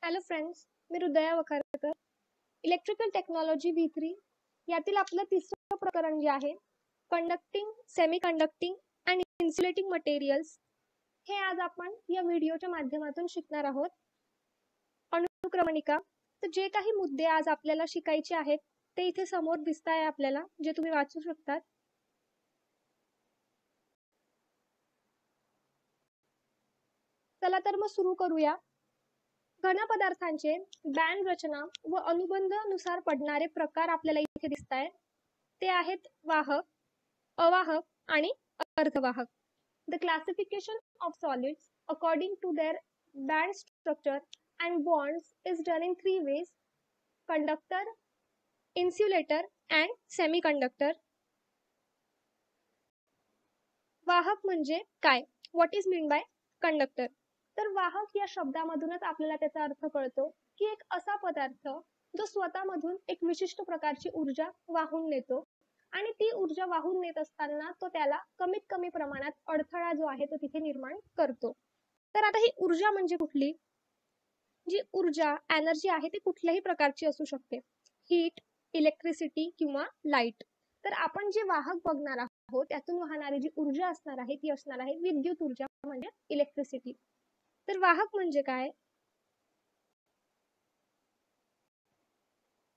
Hello friends, मी हृदया Vakharkar. Electrical technology V3 यातील आपलं तिसरं प्रकरण जे आहे कंडक्टिंग, सेमी कंडक्टिंग आणि इन्सुलेटिंग मटेरियल्स हे आज आपण या व्हिडिओच्या माध्यमातून शिकणार आहोत. अनुक्रमणिका. तर जे काही मुद्दे आज आपल्याला शिकायचे आहेत ते इथे समोर दिसत आहे आपल्याला, जे तुम्ही वाचू शकतात. चला तर मग सुरू करूया. घनपदार्थांचे बँड रचना व अनुबंधानुसार पडणारे प्रकार आपल्याला इथे दिसत आहेत. ते आहेत वाहक, अवाहक आणि अर्धवाहक. The classification of solids according to their band structure and bonds is done in three ways: conductor, insulator and semiconductor. वाहक म्हणजे काय? What is meant by conductor? तर वाहक या शब्दामधूनच आपल्याला त्याचा अर्थ कळतो की एक असा पदार्थ जो स्वतःमधून एक विशिष्ट प्रकारची ऊर्जा वाहून नेतो आणि ती ऊर्जा वाहून नेत असताना तो त्याला कमीत कमी प्रमाणात अडथळा जो आहे तो तिथे निर्माण करतो. तर आता ही ऊर्जा म्हणजे कुठली? जी ऊर्जा एनर्जी आहे ती कुठल्याही प्रकारची असू शकते, हीट, इलेक्ट्रिसिटी किंवा लाईट. तर आपण जे वाहक बघणार आहोत त्यातून वाहणारी जी ऊर्जा असणार आहे ती असणार आहे विद्युत ऊर्जा म्हणजे इलेक्ट्रिसिटी. तर वाहक म्हणजे काय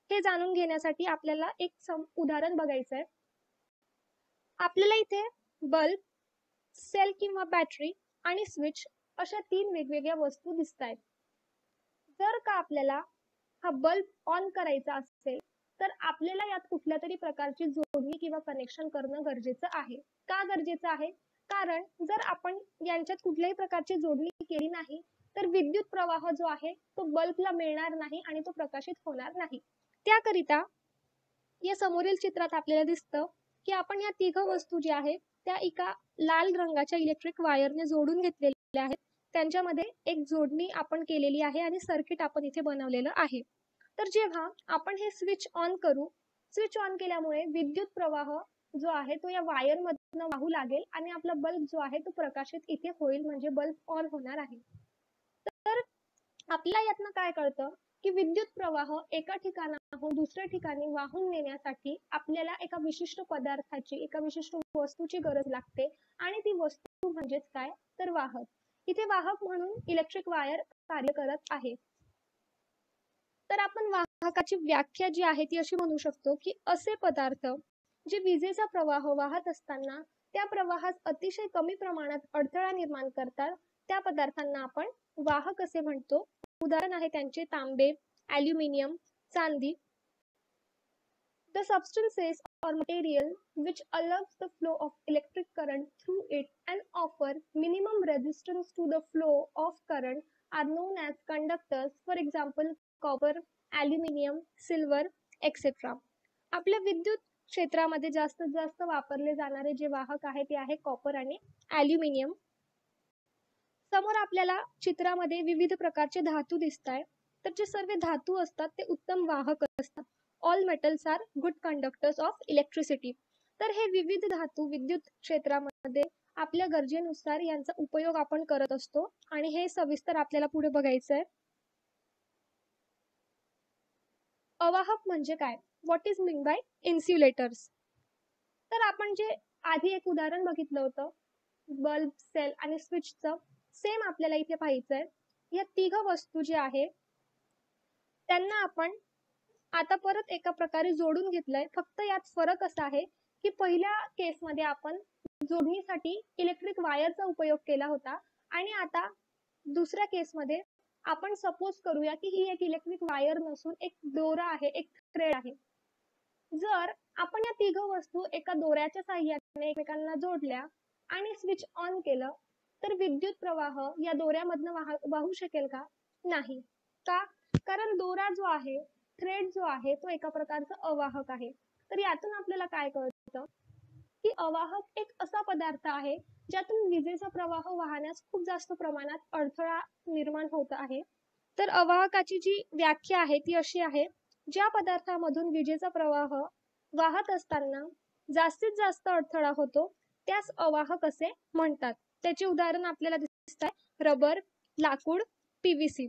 हे जाणून घेण्यासाठी आपल्याला एक उदाहरण बघायचं आहे. आपल्याला इथे बल्ब, सेल किंवा बॅटरी आणि स्विच अशा तीन वेगवेगळ्या वस्तू दिसत आहेत. जर का आपल्याला हा बल्ब ऑन करायचा असेल तर आपल्याला यात कुठल्या तरी प्रकारची जोडणी किंवा कनेक्शन करणं गरजेचं आहे. का गरजेचं आहे? कारण जर आपण यांच्यात कुठल्याही प्रकारची जोडणी केली नाही तर विद्युत प्रवाह जो आहे तो बल्बला मिळणार नाही आणि तो प्रकाशित होणार नाही. त्याकरिता या समोरील चित्रात आपल्याला दिसतं की आपण या तिघ वस्तू ज्या आहेत त्या एका लाल रंगाच्या इलेक्ट्रिक वायरने जोडून घेतलेल्या आहेत. त्यांच्यामध्ये एक जोडणी आपण केलेली आहे आणि सर्किट आपण इथे बनवलेलं आहे. तर जेव्हा आपण हे स्विच ऑन करू, स्विच ऑन केल्यामुळे विद्युत प्रवाह जो आहे तो या वायर मधून वाहू लागेल आणि आपला बल्ब जो आहे तो प्रकाशित इथे होईल, म्हणजे बल्ब ऑन होणार आहे. तर आपल्याला यातनं काय कळतं की विद्युत प्रवाह एका ठिकाणाहून दुसऱ्या ठिकाणी वाहून नेण्यासाठी आपल्याला एका विशिष्ट पदार्थाची, एका विशिष्ट वस्तूची गरज लागते आणि ती वस्तू म्हणजेच काय तर वाहक. इथे वाहक म्हणून इलेक्ट्रिक वायर कार्य करत आहे. तर आपण वाहकाची व्याख्या जी आहे ती अशी म्हणू शकतो की असे पदार्थ जे विजेचा प्रवाह वाहत असताना त्या प्रवाहात अतिशय कमी प्रमाणात अडथळा निर्माण करतात त्या पदार्थांना आपण वाहक असे म्हणतो. उदाहरण आहे त्यांचे तांबे, ॲल्युमिनियम, चांदी. The substances or material which allows the flow of electric current through it and offer minimum resistance to the flow of current are known as conductors. For example, copper, aluminium, silver, etc. आपल्या विद्युत क्षेत्रामध्ये जास्तीत जास्त वापरले जाणारे जे वाहक आहे ते आहे कॉपर आणि ॲल्युमिनियम. समोर आपल्याला चित्रामध्ये विविध प्रकारचे धातू दिसत आहेत. तर जे सर्व धातू असतात ते उत्तम वाहक असतात. All metals are good conductors of electricity. तर हे विविध धातू विद्युत क्षेत्रामध्ये आपल्या गरजेनुसार यांचा उपयोग आपण करत असतो आणि हे सविस्तर आपल्याला पुढे बघायचं आहे. अवाहक म्हणजे काय? What is mean by insulators? तर आपण जे आधी एक उदाहरण बघितलं होतं बल्ब, सेल आणि स्विचचं, सेम आपल्याला इथे पाहायचं आहे. या तिघ वस्तू जे आहे त्यांना आपण आता परत एका प्रकारे जोडून घेतलंय. फक्त यात फरक असा आहे की पहिल्या केसमध्ये आपण जोडणीसाठी इलेक्ट्रिक वायरचा उपयोग केला होता आणि आता दुसऱ्या केसमध्ये आपण सपोज करूया की ही एक इलेक्ट्रिक वायर नसून एक दोरा आहे, एक थ्रेड आहे. जर आपण या तिघ वस्तू एका दोऱ्याच्या साहाय्याने एकमेकांना जोडल्या आणि स्विच ऑन केलं तर विद्युत प्रवाह या दोऱ्यामधनं वाहू शकेल का? नाही. का? कारण दोरा जो आहे, थ्रेड जो आहे तो एका प्रकारचा अवाहक आहे. तर यातून आपल्याला काय कळतं की अवाहक एक असा पदार्थ आहे ज्यातून विजेचा प्रवाह वाहण्यास खूप जास्त प्रमाणात अडथळा निर्माण होत आहे. तर अवाहकाची जी व्याख्या आहे ती अशी आहे: ज्या पदार्थामधून विजेचा प्रवाह वाहत असताना जास्तीत जास्त अडथळा होतो त्यास अवाहक असे म्हणतात. त्याचे उदाहरण आपल्याला दिसत आहे रबर, लाकूड, PVC.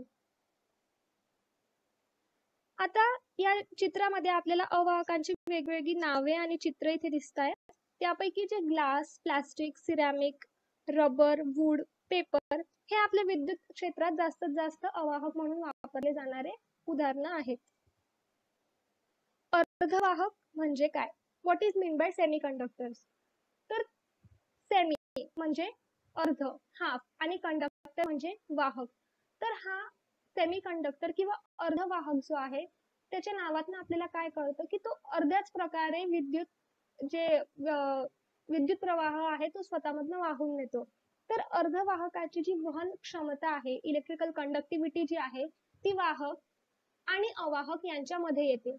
आता या चित्रामध्ये आपल्याला अवाहकांची वेगवेगळी नावे आणि चित्र इथे दिसत आहेत. त्यापैकी जे glass, plastic, ceramic, rubber, wood, paper हे आपल्या विद्युत क्षेत्रात जास्तीत जास्त अवाहक म्हणून वापरले जाणारे उदाहरणं आहेत. अर्धवाहक म्हणजे काय? What is mean by semiconductors? तर सेमी म्हणजे अर्ध, हाफ आणि कंडक्टर म्हणजे वाहक. तर हा सेमीकंडक्टर किंवा अर्धवाहक जो आहे त्याच्या नावातून आपल्याला काय कळतं की तो अर्ध्याच प्रकारे विद्युत प्रवाह आहे तो स्वतःमधनं वाहून नेतो. तर अर्धवाहकाची जी वहन क्षमता आहे, इलेक्ट्रिकल कंडक्टिव्हिटी जी आहे ती वाहक आणि अवाहक यांच्यामध्ये येते.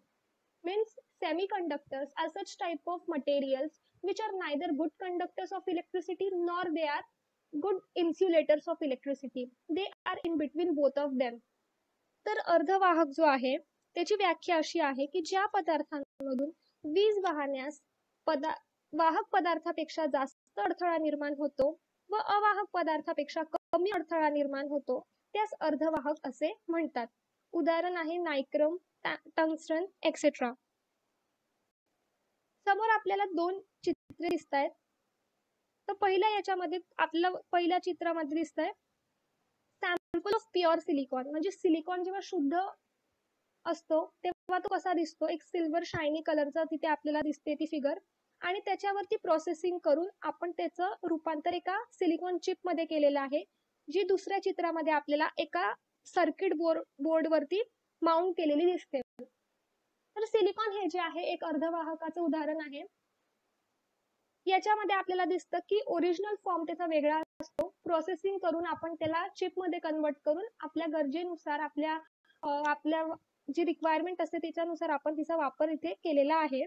Means semiconductors are such type of materials which are neither good conductors of electricity nor they are good insulators of electricity. They are in between both of them. तर अर्धवाहक जो आहे त्याची व्याख्या अशी आहे की ज्या पदार्थांमधून वीज वाहण्यास वाहक पदार्थापेक्षा जास्त अडथळा निर्माण होतो व अवाहक पदार्थापेक्षा कमी अडथळा निर्माण होतो त्यास अर्धवाहक असे म्हणतात. उदाहरण आहे नायक्रम, टंगस्टन एक्सेट्रा. समोर आपल्याला दोन चित्रे दिसत आहेत. तर पहिल्या चित्रामध्ये दिसत आहे सॅम्पल ऑफ प्युअर सिलिकॉन. म्हणजे सिलिकॉन जेव्हा शुद्ध असतो तेव्हा तो कसा दिसतो, एक सिल्वर शायनी कलरचा तिथे आपल्याला दिसते ती फिगर. आणि त्याच्यावरती प्रोसेसिंग करून आपण त्याचं रूपांतर एका सिलिकॉन चिप मध्ये केलेलं आहे, जी दुसऱ्या चित्रामध्ये आपल्याला एका सर्किट बोर्ड वरती माउंट केलेली दिसते. तर सिलिकॉन हे जे आहे एक अर्धवाहकाचं उदाहरण आहे. याच्यामध्ये आपल्याला दिसतं की ओरिजिनल फॉर्म त्याचा वेगळा असतो. प्रोसेसिंग करून आपण त्याला चिप मध्ये कन्वर्ट करून आपल्या गरजेनुसार आपल्या जी रिक्वायरमेंट असते त्याच्यानुसार आपण तिचा वापर इथे केलेला आहे.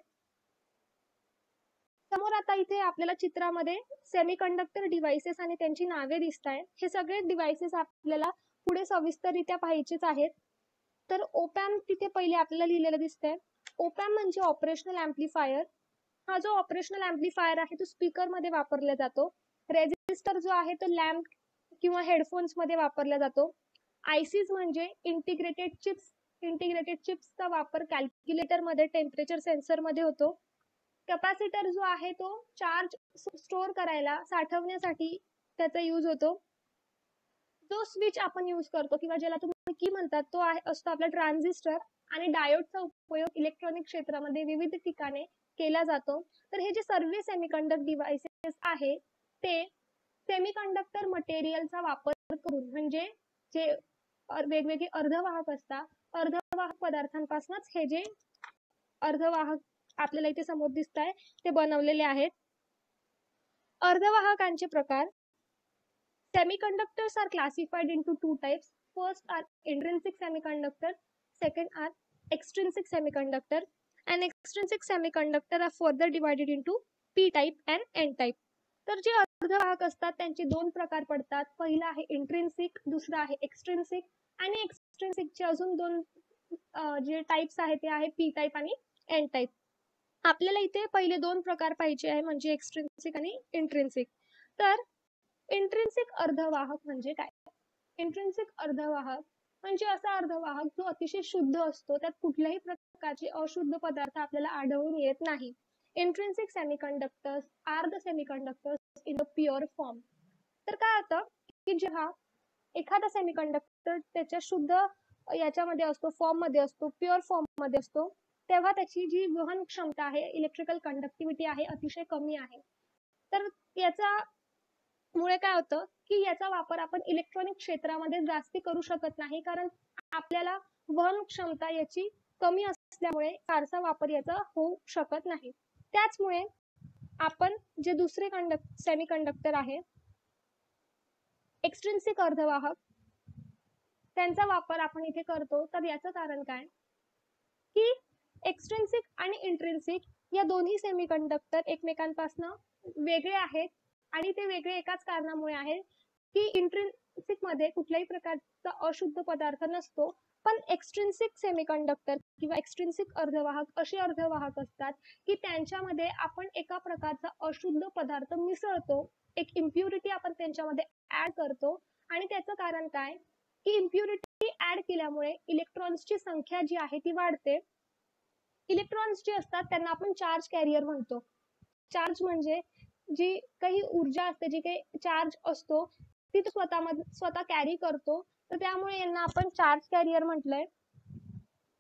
समोर आता इथे आपल्याला चित्रामध्ये सेमीकंडक्टर डिव्हाइसेस आणि त्यांची नावे दिसत आहेत. हे सगळे डिव्हाइसेस आपल्याला पुढे सविस्तररित्या पाहायचेच आहेत. तर ओपॅम्प तिथे पहिले आपल्याला लिहिलेलं दिसतंय. ओपॅम्प म्हणजे ऑपरेशनल ऍम्प्लिफायर. हा जो ऑपरेशनल ऍम्प्लिफायर आहे तो स्पीकर मध्ये वापरला जातो. रेजिस्टर जो आहे तो लॅम्प किंवा हेडफोन्स मध्ये वापरला जातो. आयसीज म्हणजे इंटिग्रेटेड चिप्सचा वापर कॅल्क्युलेटर मध्ये, टेम्परेचर सेन्सर मध्ये होतो. कॅपॅसिटर जो आहे तो चार्ज स्टोअर करायला, साठवण्यासाठी त्याचा यूज होतो. जो स्विच आपण यूज करतो किंवा ज्याला तुम्ही की म्हणतात तो असतो आपला ट्रान्झिस्टर. आणि डायोडचा उपयोग इलेक्ट्रॉनिक क्षेत्रामध्ये विविध ठिकाणी केला जातो. तर हे जे सर्व सेमीकंडक्टर डिव्हाइसेस आहे ते सेमीकंडक्टर मटेरियलचा वापर करून, म्हणजे जे वेगवेगळे अर्धवाहक असतात, अर्धवाहक पदार्थांपासूनच हे जे अर्धवाहक आपल्याला इथे समोर दिसत आहे ते बनवलेले आहेत. अर्धवाहकांचे प्रकार. Semiconductors are classified into two types. First are intrinsic semiconductor, second are extrinsic semiconductor. And extrinsic semiconductor are further divided into P type and N type. तर जे अर्धवाहक असतात त्यांचे दोन प्रकार पडतात. पहिला आहे इंट्रिन्सिक, दुसरा आहे एक्सट्रिन्सिक. आणि एक्सट्रिन्सिकचे अजून दोन जे टाइप्स आहेत ते आहे पी टाइप आणि एन टाइप. आपल्याला इथे पहिले दोन प्रकार पाहिजे आहे, म्हणजे एक्सट्रिन्सिक आणि इंट्रिन्सिक. तर इंट्रिन्सिक अर्धवाहक म्हणजे काय? इंट्रिन्सिक अर्धवाहक म्हणजे असा अर्धवाहक जो अतिशय शुद्ध असतो, त्यात कुठल्याही प्रकारचे अशुद्ध पदार्थ आपल्याला आढळून येत नाही. Intrinsic semiconductors are the semiconductors in the pure form. तर काय होतं की जेव्हा एखादा सेमीकंडक्टर त्याच्या शुद्ध याच्यामध्ये असतो, फॉर्म मध्ये असतो, प्युअर फॉर्म मध्ये असतो, तेव्हा त्याची जी वहन क्षमता आहे, इलेक्ट्रिकल कंडक्टिव्हिटी आहे, अतिशय कमी आहे. तर याचा मुळे काय होतं की याचा वापर आपण इलेक्ट्रॉनिक क्षेत्रामध्ये जास्ती करू शकत नाही, कारण आपल्याला वहन क्षमता याची कमी असल्यामुळे फारसा वापर याचा होऊ शकत नाही. त्याचमुळे आपण जे दुसरे सेमीकंडक्टर आहे एक्सट्रिन्सिक अर्धवाहक, त्यांचा वापर आपण इथे करतो. तर याचं कारण काय की एक्सट्रिन्सिक आणि इंट्रिन्सिक या दोन्ही सेमीकंडक्टर एकमेकांपासून वेगळे आहेत. आणि ते वेगळे एकाच कारणामुळे आहेत की इंट्रिन्सिक मध्ये कुठल्याही प्रकारचा अशुद्ध पदार्थ नसतो, पण एक्सट्रिन्सिक सेमीकंडक्टर किंवा एक्सट्रिन्सिक अर्धवाहक असे अर्धवाहक असतात की त्यांच्यामध्ये आपण एका प्रकारचा अशुद्ध पदार्थ मिसळतो, एक इम्प्युरिटी आपण त्यांच्यामध्ये ऍड करतो. आणि त्याचं कारण काय की इम्प्युरिटी ऍड केल्यामुळे इलेक्ट्रॉन्सची संख्या जी आहे ती वाढते. इलेक्ट्रॉन्स जे असतात त्यांना आपण चार्ज कॅरियर म्हणतो. चार्ज म्हणजे जी काही ऊर्जा असते, जी काही चार्ज असतो ती तो स्वतः कॅरी करतो, तर त्यामुळे यांना आपण चार्ज कॅरियर म्हटलंय.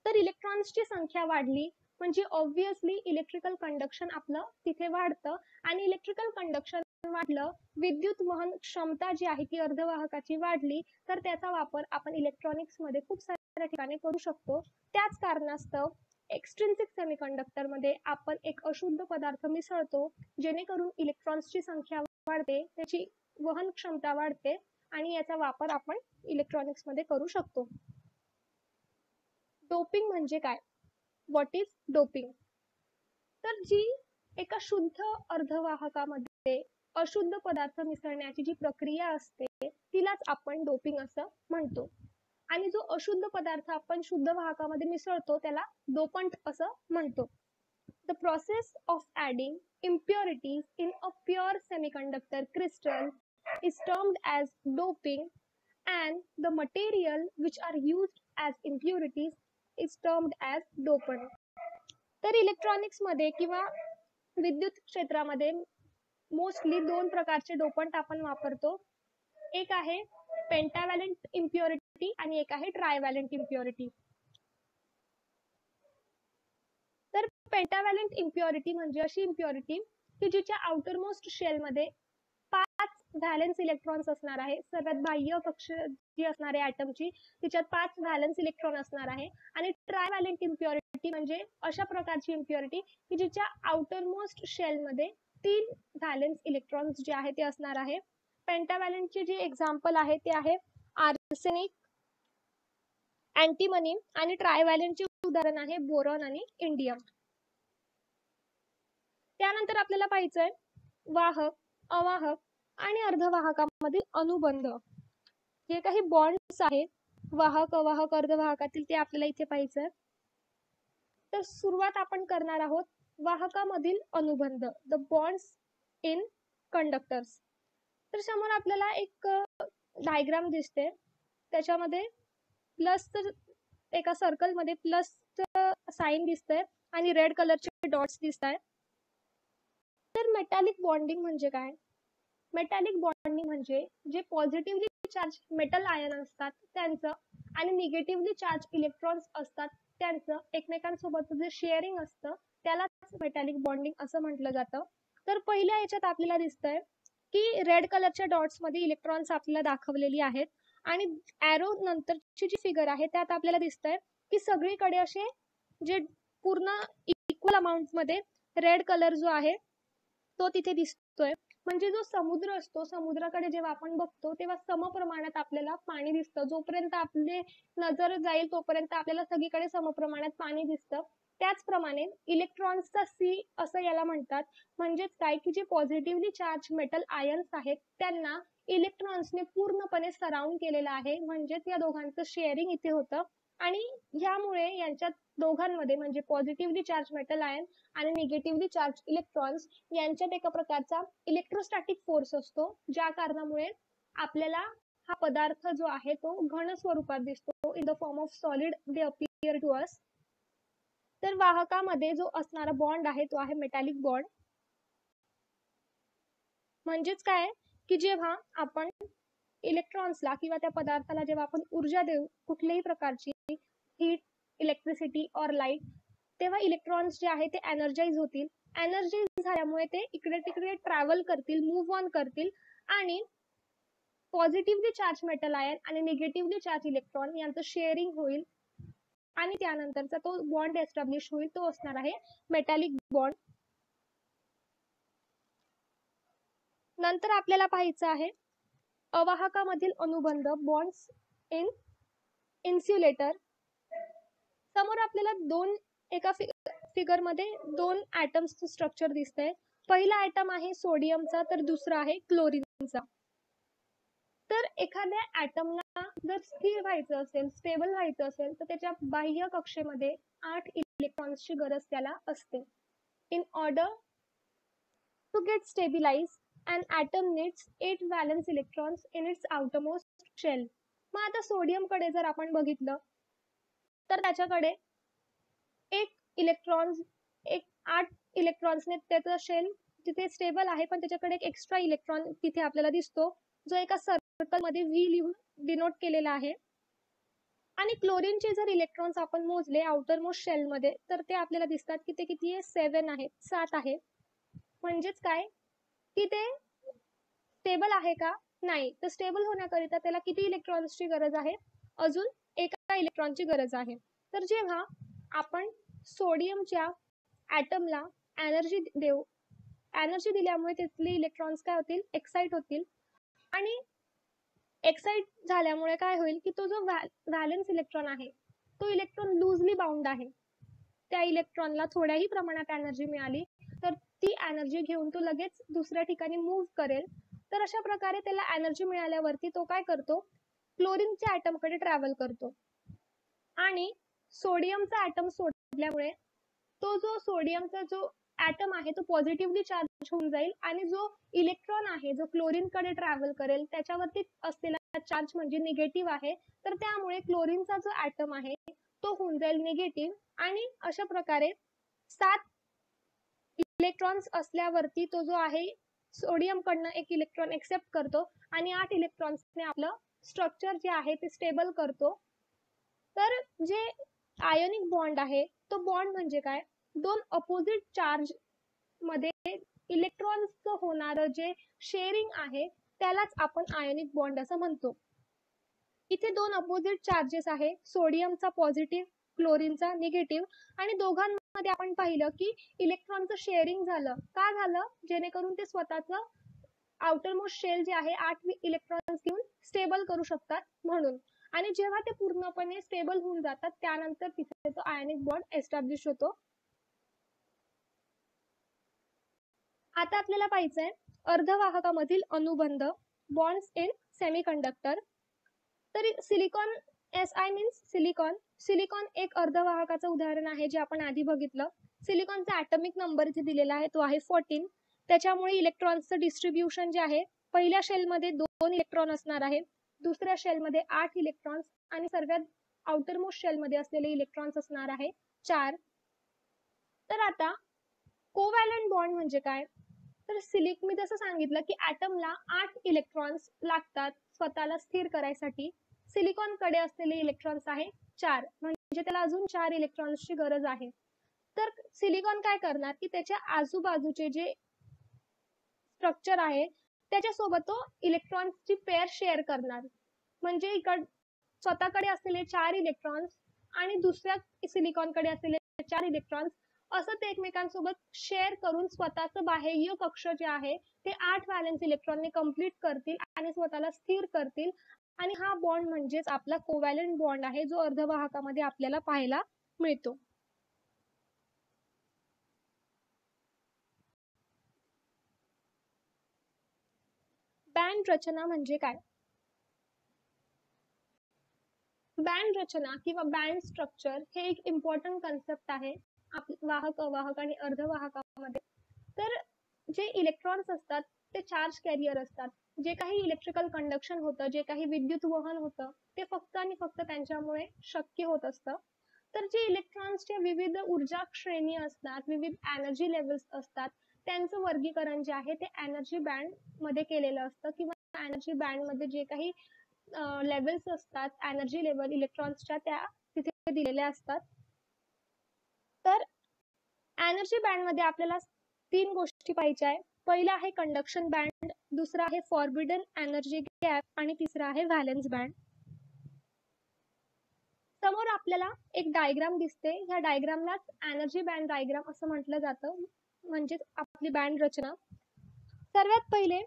तर इलेक्ट्रॉन्सची संख्या वाढली म्हणजे ऑब्व्हियसली इलेक्ट्रिकल कंडक्शन आपलं तिथे वाढतं, आणि इलेक्ट्रिकल कंडक्शन वाढलं, विद्युत वहन क्षमता जी आहे ती अर्धवाहकाची वाढली, तर त्याचा वापर आपण इलेक्ट्रॉनिक्स मध्ये खूप साऱ्या ठिकाणी करू शकतो. त्याच कारणास्तव एक्सट्रिन्सिक सेमीकंडक्टर मध्ये आपण एक अशुद्ध पदार्थ मिसळतो, जेणेकरून इलेक्ट्रॉन्सची संख्या वाढते, त्याची वहन क्षमता वाढते, आणि याचा वापर आपण इलेक्ट्रॉनिक्स मध्ये करू शकतो. डोपिंग म्हणजे काय? What is doping? तर जी एका शुद्ध अर्धवाहकामध्ये अशुद्ध पदार्थ मिसळण्याची जी प्रक्रिया असते तिलाच आपण डोपिंग असं म्हणतो. आणि जो अशुद्ध पदार्थ आपण शुद्ध वाहकामध्ये मिसळतो त्याला डोपंट असं म्हणतो. The process of adding impurities in a pure semiconductor crystal is termed as doping, and the material which are used as impurities is termed as dopant. तर इलेक्ट्रॉनिक्स मध्ये किंवा विद्युत क्षेत्रामध्ये मोस्टली दोन प्रकारचे डोपंट आपण वापरतो. एक आहे पेंटाव्हॅलेंट इम्प्युरिटी आणि एक आहे ट्रायव्हॅलेंट इम्प्युरिटी. तर पेंटाव्हॅलेंट इम्प्युरिटी म्हणजे अशी इम्प्युरिटी की जिच्या आउटर मोस्ट शेल मध्ये 5 व्हॅलेन्स इलेक्ट्रॉन्स असणार आहे. सर्वात बाह्य कक्ष जी असणार आहे ॲटमची तिच्यात 5 व्हॅलेन्स इलेक्ट्रॉन असणार आहे. आणि ट्रायव्हॅलेंट इम्प्युरिटी म्हणजे अशा प्रकारची इम्प्युरिटी की जिच्या आउटर मोस्ट शेल मध्ये 3 व्हॅलेन्स इलेक्ट्रॉन्स जे आहे ते असणार आहे. पेंटाव्हॅलेंटचे जे एक्झाम्पल आहे ते आहे आर्सेनिक, अँटीमनी, आणि ट्रायव्हॅलेंटचे उदाहरण आहे बोरॉन आणि इंडियम. त्यानंतर आपल्याला पाहायचंय वाहक, अवाहक आणि अर्धवाहकामधील अनुबंध. जे काही बॉन्ड्स आहेत वाहक, अवाहक, अर्धवाहकातील ते आपल्याला इथे पाहायचंय. तर सुरुवात आपण करणार आहोत वाहकामधील अनुबंध, द बॉन्ड्स इन कंडक्टर्स. तर समोर आपल्याला एक डायग्राम दिसते, त्याच्यामध्ये प्लस एका सर्कल मध्ये प्लस साइन दिसतंय आणि रेड कलरचे डॉट्स दिसत आहेत. तर मेटॅलिक बॉन्डिंग म्हणजे काय? मेटॅलिक बॉन्डिंग म्हणजे जे पॉझिटिव्हली चार्ज मेटल आयन असतात त्यांचं आणि निगेटिव्हली चार्ज इलेक्ट्रॉन्स असतात त्यांचं एकमेकांसोबत जे शेअरिंग असतं त्यालाच मेटॅलिक बॉन्डिंग असं म्हटलं जातं. तर पहिल्या याच्यात आपल्याला दिसतंय की रेड कलरच्या डॉट्स मध्ये इलेक्ट्रॉन्स आपल्याला दाखवलेली आहेत, आणि एरो नंतरची जी फिगर आहे त्यात आपल्याला दिसतंय की सगळीकडे असे जे पूर्ण इक्वल अमाउंट मध्ये रेड कलर जो आहे तो तिथे दिसतोय. म्हणजे जो समुद्र असतो, समुद्राकडे जेव्हा आपण बघतो तेव्हा समप्रमाणात आपल्याला पाणी दिसतं. जोपर्यंत आपले नजर जाईल तोपर्यंत आपल्याला सगळीकडे समप्रमाणात पाणी दिसतं. त्याचप्रमाणे इलेक्ट्रॉन्सचा सी असं याला म्हणतात. म्हणजेच काय की जे पॉझिटिव्हली चार्ज मेटल आयन्स आहेत त्यांना इलेक्ट्रॉन्सने पूर्णपणे सराउंड केलेलं आहे. म्हणजेच या दोघांचं शेअरिंग इथे होतं, आणि ह्यामुळे यांच्या दोघांमध्ये म्हणजे पॉझिटिव्हली चार्ज मेटल आयन आणि निगेटिव्हली चार्ज इलेक्ट्रॉन्स यांच्यात एका प्रकारचा इलेक्ट्रोस्टॅटिक फोर्स असतो, ज्या कारणामुळे आपल्याला हा पदार्थ जो आहे तो घन स्वरूपात दिसतो. In the form of solid they appear to us. तर वाहकामध्ये जो असणारा बॉन्ड आहे तो आहे मेटॅलिक बॉन्ड. म्हणजेच काय की जेव्हा आपण इलेक्ट्रॉन्सला किंवा त्या पदार्थाला जेव्हा आपण ऊर्जा देऊ कुठल्याही प्रकारची, हीट, इलेक्ट्रिसिटी और लाईट, तेव्हा इलेक्ट्रॉन्स जे आहे ते एनर्जाइज होतील. एनर्जाइज झाल्यामुळे ते इकडे तिकडे ट्रॅव्हल करतील, मूव्ह ऑन करतील, आणि पॉझिटिव्हली चार्ज मेटल आयन आणि निगेटिव्हली चार्ज इलेक्ट्रॉन यांचं शेअरिंग होईल, आणि त्यानंतरचा तो बॉन्ड एस्टॅब्लिश होईल, तो असणार आहे मेटॅलिक बॉन्ड. नंतर आपल्याला पाहायचं आहे अवाहकामधील अनुबंध, बॉन्ड्स इन इन्सुलेटर. समोर आपल्याला एका फिगर मध्ये 2 ॲटम्सचं स्ट्रक्चर दिसतंय. पहिला ॲटम आहे सोडियमचा तर दुसरा आहे क्लोरीनचा. तर एखाद्या ॲटमला जर स्थिर व्हायचं असेल, स्टेबल व्हायचं असेल, तर त्याच्या बाह्य कक्षेमध्ये 8 इलेक्ट्रॉन्सची गरज त्याला असते. In order to get stabilise an atom needs 8 valence electrons in its outermost shell. मग आता सोडियम कडे जर आपण बघितलं तर त्याच्याकडे एक 8 इलेक्ट्रॉन्सने त्याचा शेल तिथे स्टेबल आहे, पण त्याच्याकडे एक एक्स्ट्रा इलेक्ट्रॉन तिथे आपल्याला दिसतो, जो एका सर्कल मध्ये व्ही लिहून डिनोट केलेला आहे. आणि क्लोरीनचे जर इलेक्ट्रॉन्स आपण मोजले आउटर मोस्ट शेल मध्ये, तर ते आपल्याला दिसतात की ते किती आहे, 7 आहे, 7 आहे. म्हणजेच काय की ते स्टेबल आहे का, नाही. तर स्टेबल होण्याकरिता त्याला किती इलेक्ट्रॉन्सची गरज आहे, अजून एका इलेक्ट्रॉनची गरज आहे. तर जेव्हा आपण सोडियमच्या ऍटमला एनर्जी देऊ, एनर्जी दिल्यामुळे तिथले इलेक्ट्रॉन्स काय होतील, एक्साइट होतील. आणि एक्साइट झाल्यामुळे काय होईल की तो जो व्हॅलेन्स इलेक्ट्रॉन आहे तो इलेक्ट्रॉन लूजली बाउंड आहे. त्या इलेक्ट्रॉनला थोड्याही प्रमाणात एनर्जी मिळाली तर ती एनर्जी घेऊन तो लगेच दुसऱ्या ठिकाणी मूव्ह करेल. तर अशा प्रकारे त्याला एनर्जी मिळाल्यावरती तो काय करतो, क्लोरीनच्या ऍटम कडे ट्रॅव्हल करतो. आणि सोडियमचा ऍटम सोडल्यामुळे तो जो सोडियमचा जो ऍटम आहे तो पॉझिटिव्हली चार्ज होऊन जाईल, आणि जो इलेक्ट्रॉन आहे जो क्लोरीन कडे ट्रॅव्हल करेल त्याच्यावरती असलेला चार्ज म्हणजे निगेटिव्ह आहे. तर त्यामुळे क्लोरीनचा जो ऍटम आहे तो होऊन जाईल निगेटिव्ह. आणि अशा प्रकारे 7 इलेक्ट्रॉन्स असल्यावरती तो जो आहे सोडियम कडनं एक इलेक्ट्रॉन एक्सेप्ट करतो आणि 8 इलेक्ट्रॉन्सने आपलं स्ट्रक्चर जे आहे ते स्टेबल करतो. तर जे आयोनिक बॉन्ड आहे तो बॉन्ड म्हणजे काय, दोन अपोजिट चार्ज मध्ये इलेक्ट्रॉन्सचं होणारं जे शेअरिंग आहे त्यालाच आपण आयोनिक बॉन्ड असं म्हणतो. इथे दोन अपोजिट चार्जेस आहे, सोडियमचा पॉझिटिव्ह, क्लोरीनचा निगेटिव्ह. आणि दोघांमध्ये आपण पाहिलं की इलेक्ट्रॉनचं शेअरिंग झालं. का झालं, जेणेकरून ते स्वतःचं आउटर मोस्ट शेल जे आहे 8 इलेक्ट्रॉन्स घेऊन स्टेबल करू शकतात म्हणून. आणि जेव्हा ते पूर्णपणे स्टेबल होऊन जातात त्यानंतर तिथे तो आयोनिक बॉन्ड एस्टॅब्लिश होतो. आता आपल्याला पाहिजे अर्धवाहकामधील अनुबंध, बॉन्ड्स इन सेमीकंडक्टर. तर silicon, SI means silicon. Silicon एक अर्धवाहकाचं उदाहरण आहे जे आपण आधी बघितलं. सिलिकॉनचा ॲटॉमिक नंबर इथे दिलेला आहे, तो आहे 14. त्याच्यामुळे इलेक्ट्रॉन्सचं डिस्ट्रीब्युशन जे आहे, पहिल्या शेलमध्ये 2 इलेक्ट्रॉन असणार आहे, दुसऱ्या शेलमध्ये 8 इलेक्ट्रॉन्स, आणि सर्वात आउटर मोस्ट शेलमध्ये असलेले इलेक्ट्रॉन्स असणार आहे 4. तर आता कोव्हॅलंट बॉन्ड म्हणजे काय, तर मी जसं सांगितलं की ॲटमला 8 इलेक्ट्रॉन्स लागतात स्वतःला स्थिर करायसाठी. सिलिकॉन कडे असलेले इलेक्ट्रॉन्स आहे 4, म्हणजे त्याला अजून 4 इलेक्ट्रॉन्सची गरज आहे. तर सिलिकॉन काय करणार की त्याच्या आजूबाजूचे जे स्ट्रक्चर आहे त्याच्यासोबत तो इलेक्ट्रॉन्सची पेअर शेअर करणार. म्हणजे स्वतःकडे असलेले 4 इलेक्ट्रॉन्स आणि दुसऱ्या सिलिकॉन कडे असलेले 4 इलेक्ट्रॉन्स, असं ते एकमेकांसोबत शेअर करून स्वतःचं बाह्य कक्ष जे आहे ते 8 व्हॅलेन्स इलेक्ट्रॉनने कंप्लीट करतील आणि स्वतःला स्थिर करतील. आणि हा बॉन्ड म्हणजेच आपला कोव्हॅलंट बॉन्ड आहे, जो अर्धवाहकामध्ये आपल्याला पाहायला मिळतो. बँड रचना म्हणजे काय, बँड रचना किंवा बँड स्ट्रक्चर हे एक इम्पॉर्टंट कन्सेप्ट आहे वाहक, अवाहक आणि अर्धवाहकामध्ये. तर जे इलेक्ट्रॉन्स असतात ते चार्ज कॅरियर असतात. जे काही इलेक्ट्रिकल कंडक्शन होतं, जे काही विद्युत वहन होतं, ते फक्त आणि फक्त त्यांच्यामुळे शक्य होत असतं. तर जे इलेक्ट्रॉन्सचे विविध ऊर्जा श्रेणी असतात, विविध एनर्जी लेवल्स असतात, त्यांचं वर्गीकरण जे आहे ते एनर्जी बँड मध्ये केलेलं असतं. किंवा एनर्जी बँड मध्ये जे काही लेवल्स असतात, एनर्जी लेवल इलेक्ट्रॉन्सच्या, त्या तिथे दिलेल्या असतात. तर एनर्जी बँड मध्ये आपल्याला 3 गोष्टी पाहिजे आहे. पहिला आहे कंडक्शन बँड, दुसरा आहे फॉरबिडन एनर्जी गॅप, आणि तिसरा आहे व्हॅलेन्स बँड. समोर आपल्याला एक डायग्राम दिसते, ह्या डायग्रामलाच एनर्जी बँड डायग्राम असं म्हटलं जातं, म्हणजे आपली बँड रचना. सर्वात पहिले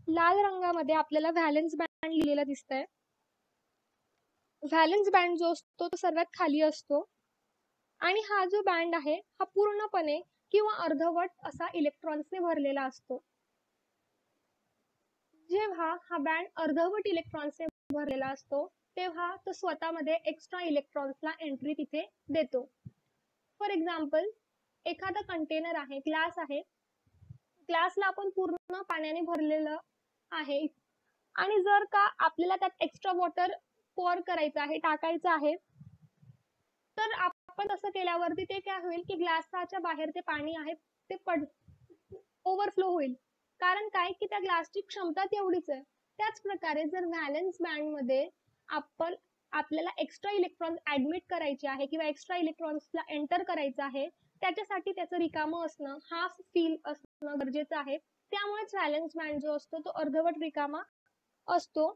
लाल रंगामध्ये आपल्याला व्हॅलेन्स बँड लिहिलेला दिसतंय. व्हॅलेन्स बँड जो असतो तो सर्वात खाली असतो, आणि हा जो बँड आहे हा पूर्णपणे किंवा अर्धवट असा इलेक्ट्रॉन्सने भरलेला असतो. जेव्हा हा बँड अर्धवट इलेक्ट्रॉन्सने भरलेला असतो तेव्हा तो स्वतःमध्ये एक्स्ट्रा इलेक्ट्रॉन्सला एंट्री तिथे देतो. फॉर एक्झाम्पल, एखादा कंटेनर आहे, ग्लास आहे, ग्लासला आपण पूर्ण पाण्याने भरलेलं आहे, आणि जर का आपल्याला त्यात एक्स्ट्रा वॉटर पोर करायचं आहे, टाकायचं आहे. तर आपण तसं केल्यावरती ते काय होईल की ग्लासाच्या बाहेर ते पाणी आहे ते ओव्हरफ्लो होईल. कारण काय की त्या ग्लासची क्षमता तेवढीच आहे. त्याच प्रकारे जर व्हॅलेन्स बँड मध्ये आपल्याला एक्स्ट्रा इलेक्ट्रॉन ऍडमिट करायचे आहे किंवा एक्स्ट्रा इलेक्ट्रॉन्सला एंटर करायचं आहे, त्याच्यासाठी त्याचं रिकामं असणं, हाफ फील असणं गरजेचं आहे. त्यामुळेच व्हॅलेन्स बँड जो असतो तो अर्धवट रिकामा असतो,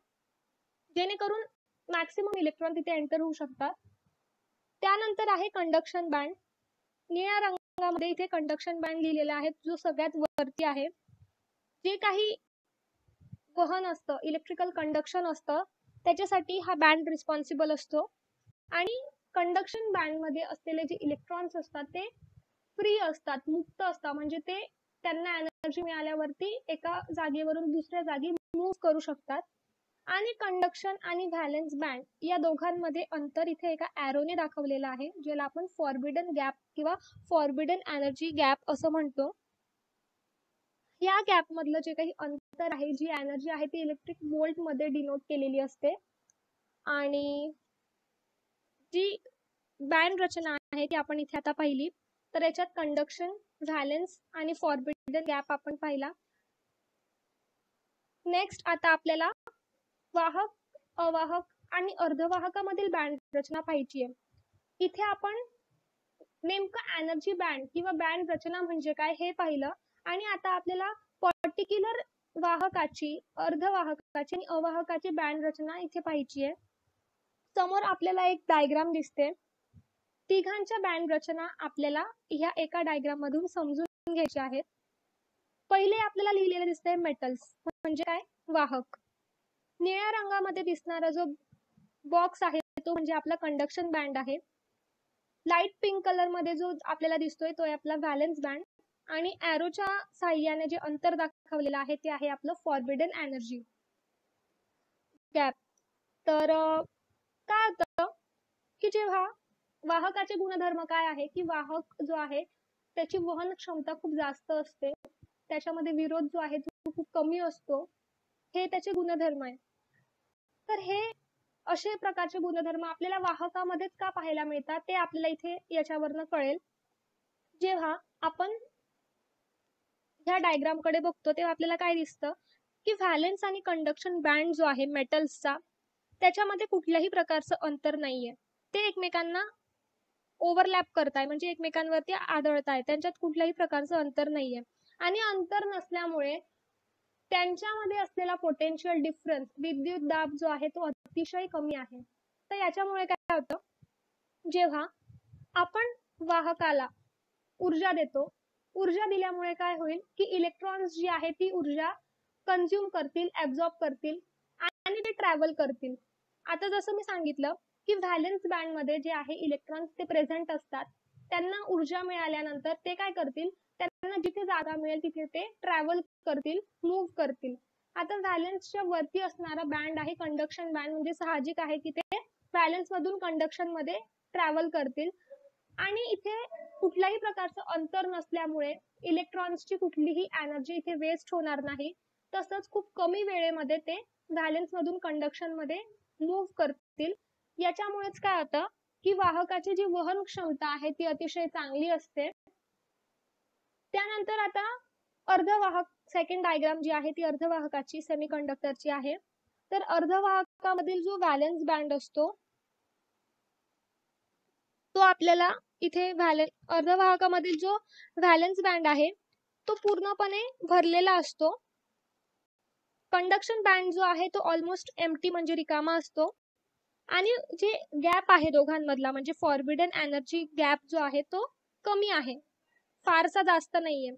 जेणेकरून मॅक्सिमम इलेक्ट्रॉन तिथे एंटर होऊ शकतात. त्यानंतर आहे कंडक्शन बँड. निळ्या रंगामध्ये इथे कंडक्शन बँड लिहिलेला आहे, जो सगळ्यात वरती आहे. जे काही वहन असतं, इलेक्ट्रिकल कंडक्शन असतं, त्याच्यासाठी हा बँड रिस्पॉन्सिबल असतो. आणि कंडक्शन बँड मध्ये असलेले जे इलेक्ट्रॉन्स असतात ते फ्री असतात, मुक्त असतात, म्हणजे ते त्यांना एनर्जी मिळाल्यावरती एका जागेवरून दुसऱ्या जागी मूव्ह करू शकतात. आणि कंडक्शन आणि व्हॅलेन्स बँड या दोघांमध्ये अंतर इथे एका एरोने दाखवलेलं आहे, ज्याला आपण फॉरबिडन गॅप किंवा फॉरबिडन एनर्जी गॅप असं म्हणतो. या गॅप मधलं जे काही अंतर आहे, जी एनर्जी आहे ती इलेक्ट्रिक वोल्ट मध्ये डिनोट केलेली असते. आणि जी बँड रचना आहे ती आपण इथे आता पाहिली. तर याच्यात कंडक्शन, व्हॅलेन्स आणि फॉरबिडन गॅप आपण पाहिला. नेक्स्ट आता आपल्याला वाहक, अवाहक आणि अर्धवाहकामधील बँड रचना पाहायची आहे. इथे आपण नेमकं एनर्जी बँड किंवा बँड रचना म्हणजे काय हे पाहिलं. आणि आता आपल्याला पर्टिक्युलर वाहकाची, अर्धवाहकाची आणि अवाहकाची बँड रचना इथे पाहायची आहे. समोर आपल्याला एक डायग्राम दिसते. तिघांच्या बँड रचना आपल्याला ह्या एका डायग्राम मधून समजून घ्यायच्या आहेत. पहिले आपल्याला लिहिलेलं दिसतंय मेटल्स, म्हणजे काय, वाहक. निळ्या रंगामध्ये दिसणारा जो बॉक्स आहे तो म्हणजे आपला कंडक्शन बँड आहे. लाईट पिंक कलर मध्ये जो आपल्याला दिसतोय तो आहे आपला व्हॅलेन्स बँड. आणि एरोच्या साह्याने जे अंतर दाखवलेलं आहे ते आहे आपलं फॉरबिडन एनर्जी गॅप. तर काय होतं की जेव्हा वाहकाचे गुणधर्म काय आहे की वाहक जो आहे त्याची वहन क्षमता खूप जास्त असते, त्याच्यामध्ये विरोध जो आहे तो खूप कमी असतो, हे त्याचे गुणधर्म आहे. तर हे असे प्रकारचे गुणधर्म आपल्याला वाहकामध्येच का पाहायला मिळतात ते आपल्याला इथे याच्यावरनं कळेल. जेव्हा आपण ह्या डायग्राम कडे बघतो तेव्हा आपल्याला काय दिसतं की व्हॅलेन्स आणि कंडक्शन बँड जो आहे मेटल्सचा, त्याच्यामध्ये कुठल्याही प्रकारचं अंतर नाहीये. ते एकमेकांना ओव्हरलॅप करताय, म्हणजे एकमेकांवरती आदळताय, त्यांच्यात कुठल्याही प्रकारचं अंतर नाहीये. आणि अंतर नसल्यामुळे त्यांच्यामध्ये असलेला पोटेन्शियल डिफरन्स, विद्युत दाब जो आहे तो अतिशय कमी आहे. तर याच्यामुळे काय होतं, जेव्हा आपण वाहकाला ऊर्जा देतो, ऊर्जा दिल्यामुळे काय होईल की इलेक्ट्रॉन्स जी आहे ती ऊर्जा कंझ्युम करतील, ऍब्झॉर्ब करतील आणि ते ट्रॅव्हल करतील. आता जसं मी सांगितलं की व्हॅलेन्स बँड मध्ये जे आहे इलेक्ट्रॉन्स ते प्रेझेंट असतात, त्यांना ऊर्जा मिळाल्यानंतर ते काय करतील, त्यांना जिथे जागा मिळेल तिथे ते ट्रॅव्हल करतील, मूव्ह करतील. आता व्हॅलेन्सच्या वरती असणारा बँड आहे कंडक्शन बँड, म्हणजे साहजिक आहे की ते व्हॅलेन्स मधून कंडक्शन मध्ये ट्रॅव्हल करतील. आणि इथे कुठल्याही प्रकारचं अंतर नसल्यामुळे इलेक्ट्रॉन्सची कुठलीही एनर्जी इथे वेस्ट होणार नाही. तसंच खूप कमी वेळेमध्ये ते व्हॅलेन्स मधून कंडक्शन मध्ये मूव्ह करतील. याच्यामुळेच काय होतं की वाहकाची जी वहन क्षमता आहे ती अतिशय चांगली असते. त्यानंतर आता अर्धवाहक, सेकंड डायग्राम जी आहे ती अर्धवाहकाची, सेमीकंडक्टरची आहे. तर अर्धवाहकामधील जो व्हॅलेन्स बँड असतो तो आपल्याला इथे अर्धवाहकामधील जो व्हॅलेन्स बँड आहे तो पूर्णपणे भरलेला असतो. कंडक्शन बँड जो आहे तो ऑलमोस्ट एम्प्टी, म्हणजे रिकामा असतो. आणि जे गॅप आहे दोघांमधला, म्हणजे फॉरबिडन एनर्जी गॅप जो आहे तो कमी आहे, फारसा जास्त नाहीये.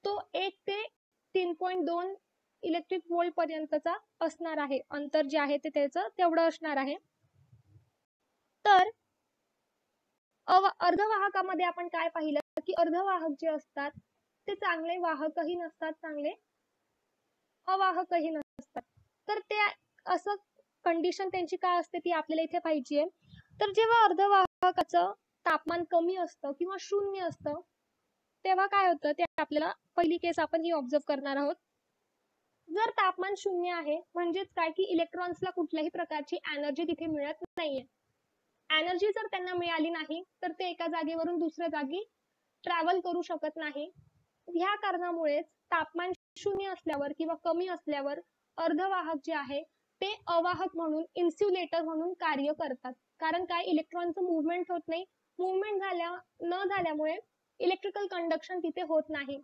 तो 1 ते 3.2 इलेक्ट्रिक वोल्ट पर्यंतचा असणार आहे. अंतर जे आहे ते त्याचं तेवढं असणार आहे. तर अर्धवाहकामध्ये आपण काय पाहिलं की अर्धवाहक जे असतात ते चांगले वाहकही नसतात, चांगले अवाहकही नसतात. तर ते असं कंडिशन त्यांची काय असते ती आपल्याला इथे पाहिजे. तर जेव्हा अर्धवाहकाचं तापमान कमी असतं किंवा शून्य असतं तेव्हा काय होतं ते आपल्याला पहिली केस आपण ही ऑब्झर्व करणार आहोत. जर तापमान 0 आहे म्हणजेच काय की इलेक्ट्रॉन्सला कुठल्याही प्रकारची एनर्जी तिथे मिळत नाहीये. एनर्जी जर त्यांना मिळाली नाही तर ते एका जागेवरून दुसऱ्या जागी ट्रॅव्हल करू शकत नाही. ह्या कारणामुळेच तापमान 0 असल्यावर किंवा कमी असल्यावर अर्धवाहक जे आहे ते अवाहक म्हणून, इन्सुलेटर म्हणून कार्य करतात. कारण काय, इलेक्ट्रॉनचं मुवमेंट होत नाही. मुवमेंट न झाल्यामुळे इलेक्ट्रिकल कंडक्शन तिथे होत नाही.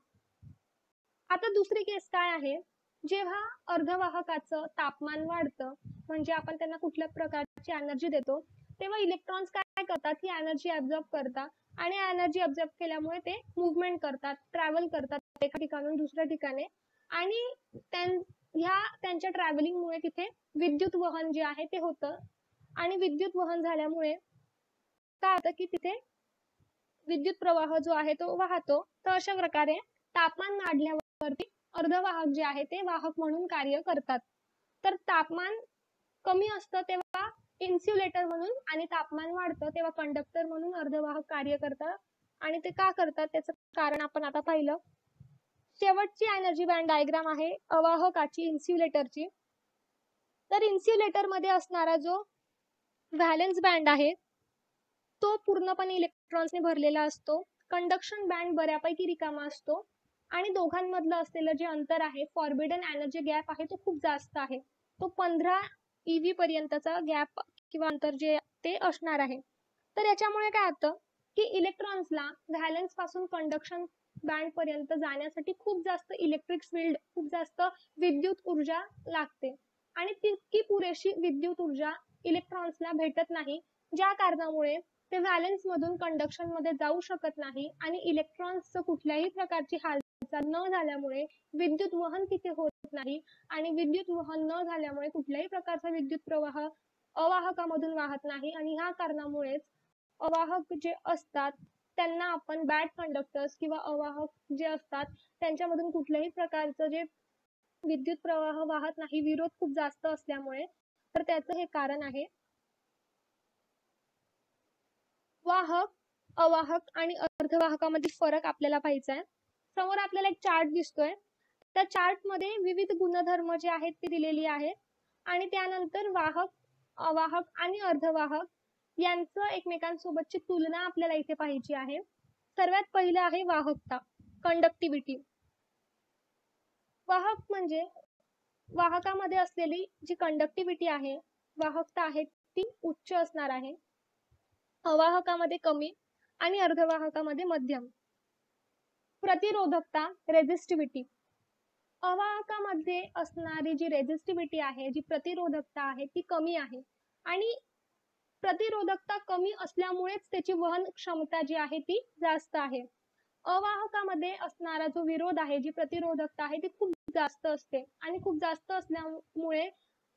आता दुसरी केस काय आहे, जेव्हा अर्धवाहकाचं तापमान वाढतं म्हणजे आपण त्यांना कुठल्या प्रकारची एनर्जी देतो, तेव्हा इलेक्ट्रॉन्स काय करतात, ही एनर्जी ऍब्झॉर्ब करतात आणि एनर्जी ऍब्झॉर्ब केल्यामुळे ते मुवमेंट करतात, ट्रॅव्हल करतात एका ठिकाणून दुसऱ्या ठिकाणी. आणि त्यांच्या ट्रॅव्हलिंगमुळे तिथे विद्युत वहन जे आहे ते होतं. आणि विद्युत वहन झाल्यामुळे काय होतं की तिथे विद्युत प्रवाह जो आहे तो वाहतो. तर अशा प्रकारे तापमान वाढल्यावरती अर्धवाहक जे आहे ते वाहक म्हणून कार्य करतात. तर तापमान कमी असतं तेव्हा इन्सुलेटर म्हणून आणि तापमान वाढतं तेव्हा कंडक्टर म्हणून अर्धवाहक कार्य करतात. आणि ते का करतात त्याचं कारण आपण आता पाहिलं. शेवटची एनर्जी बँड डायग्राम आहे अवाहकाची, इन्सुलेटरची. तर इन्सुलेटर मध्ये असणारा जो व्हॅलेन्स बँड आहे तो पूर्णपणे इलेक्ट्रॉन्सने भरलेला असतो. कंडक्शन बँड बऱ्यापैकी रिकामा असतो आणि दोघांमधलं असलेलं जे अंतर आहे, फॉरबिडन एनर्जी गॅप आहे, तो खूप जास्त आहे. तो 15 EV पर्यंतचा गॅप किंवा अंतर जे ते असणार आहे. तर याच्यामुळे काय होतं की इलेक्ट्रॉन्सला व्हॅलेन्स पासून कंडक्शन बँड पर्यंत जाण्यासाठी खूप जास्त इलेक्ट्रिक फील्ड, खूप जास्त विद्युत ऊर्जा लागते आणि तितकी पुरेशी विद्युत ऊर्जा इलेक्ट्रॉन्सला भेटत नाही, ज्या कारणामुळे ते व्हॅलेन्स मधून कंडक्शन मध्ये जाऊ शकत नाही आणि इलेक्ट्रॉन्सचं कुठल्याही प्रकारची हालचाल न झाल्यामुळे विद्युत वहन तिथे होत नाही आणि विद्युत वहन न झाल्यामुळे कुठल्याही प्रकारचा विद्युत प्रवाह अवाहकामधून वाहत नाही. आणि ह्या कारणामुळेच अवाहक जे असतात त्यांना आपण बॅड कंडक्टर्स किंवा अवाहक जे असतात त्यांच्यामधून कुठल्याही प्रकारचं जे विद्युत प्रवाह वाहत नाही, विरोध खूप जास्त असल्यामुळे. तर त्याचं हे कारण आहे. वाहक, अवाहक आणि अर्धवाहकामध्ये फरक आपल्याला पाहायचा आहे. समोर आपल्याला एक चार्ट दिसतोय. त्या चार्ट मध्ये विविध गुणधर्म जे आहेत ते दिलेली आहेत आणि त्यानंतर वाहक, अवाहक आणि अर्धवाहक यांचं एकमेकांसोबतची तुलना आपल्याला इथे पाहायची आहे. सर्वात पहिलं आहे वाहकता, कंडक्टिव्हिटी. वाहक म्हणजे वाहकामध्ये असलेली जी कंडक्टिव्हिटी आहे, वाहकता आहे, ती उच्च असणार आहे. अवाहकामध्ये कमी आणि अर्धवाहकामध्ये मध्यम. प्रतिरोधकता, रेझिस्टिव्हिटी. अवाहकामध्ये असणारी जी रेझिस्टिव्हिटी आहे, जी प्रतिरोधकता आहे, ती कमी आहे आणि प्रतिरोधकता कमी असल्यामुळेच त्याची वहन क्षमता जी आहे ती जास्त आहे. अवाहकामध्ये असणारा जो विरोध आहे, जी प्रतिरोधकता आहे, ती खूप जास्त असते आणि खूप जास्त असल्यामुळे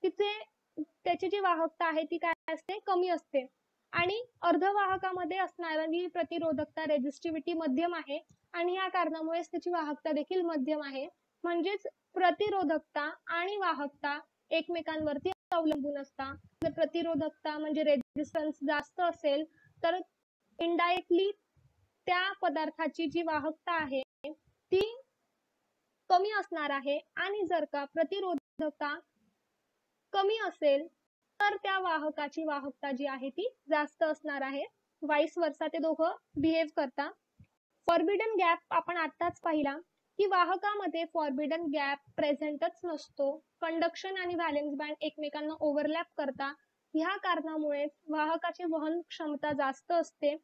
तिथे त्याची जी वाहकता आहे ती काय असते, कमी असते. आणि अर्धवाहकामध्ये असणारी प्रतिरोधकता, रेझिस्टिव्हिटी मध्यम आहे आणि या कारणामुळेच त्याची वाहकता देखील मध्यम आहे. म्हणजेच प्रतिरोधकता आणि वाहकता एकमेकांवरती अवलंबून असतात. जर प्रतिरोधकता म्हणजे रेझिस्टन्स जास्त असेल तर इनडायरेक्टली त्या पदार्थाची जी वाहकता आहे ती कमी असणार आहे आणि जर का प्रतिरोधकता कमी असेल तर त्या वाहकाची वाहकता जी आहे ती जास्त असणार आहे. वाईस वर्सा ते दोघं बिहेव करतात. फॉरबिडन गॅप आपण आताच पाहिला की वाहकामध्ये फॉरबिडन गॅप प्रेझेंटच नसतो. कंडक्शन आणि व्हॅलेन्स बँड एकमेकांना ओव्हरलॅप करतात. ह्या कारणामुळे वाहकाची वहन क्षमता जास्त असते.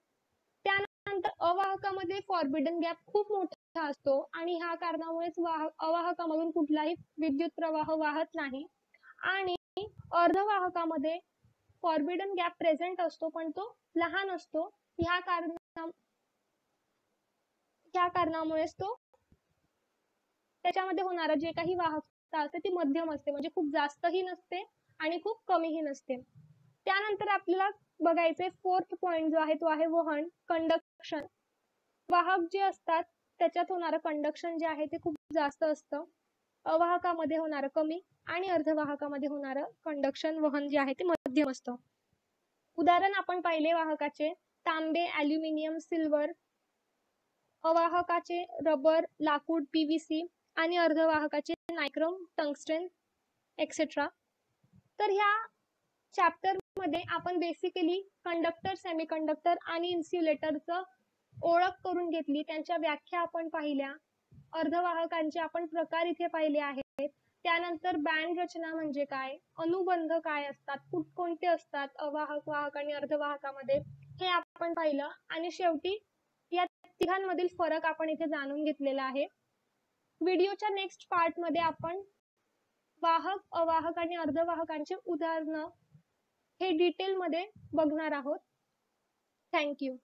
त्यानंतर अवाहकामध्ये फॉरबिडन गॅप खूप मोठा असतो आणि ह्या कारणामुळेच अवाहकामधून कुठलाही विद्युत प्रवाह वाहत नाही. आणि अर्धवाहकामध्ये फॉरबिडन गॅप प्रेझेंट असतो पण तो लहान असतो. ह्या कारणामुळेच तो त्याच्यामध्ये होणारा जे काही वाहकता असते ती मध्यम असते, म्हणजे खूप जास्तही नसते आणि खूप कमीही नसते. त्यानंतर आपल्याला बघायचे फोर्थ पॉइंट जो आहे तो आहे वहन, कंडक्शन. वाहक जे असतात त्याच्यात होणारं कंडक्शन जे आहे ते खूप जास्त असतं. अवाहकामध्ये होणारं कमी आणि अर्धवाहकामध्ये होणारं कंडक्शन, वहन जे आहे ते मध्यम असतं. उदाहरण आपण पाहिले वाहकाचे तांबे, ॲल्युमिनियम, सिल्वर. अवाहकाचे रबर, लाकूड, PVC आणि अर्धवाहकाचे नायक्रम, टंगस्टन एक्सेट्रा. तर ह्या चॅप्टर मध्ये आपण बेसिकली कंडक्टर, सेमीकंडक्टर आणि इन्सुलेटरचं ओळख करून घेतली, त्यांच्या व्याख्या आपण पाहिल्या, अर्धवाहकांचे आपण प्रकार इथे पाहिले आहेत. त्यानंतर बँड रचना म्हणजे काय, अनुबंध काय असतात, कोणते असतात अवाहक, वाहक आणि अर्धवाहकामध्ये, हे आपण पाहिलं. आणि शेवटी या तिघांमधील फरक आपण इथे जाणून घेतलेला आहे. व्हिडिओच्या नेक्स्ट पार्ट मध्ये आपण वाहक, अवाहक आणि अर्धवाहकांचे उदाहरणं हे डिटेल मध्ये बघणार आहोत. थँक्यू.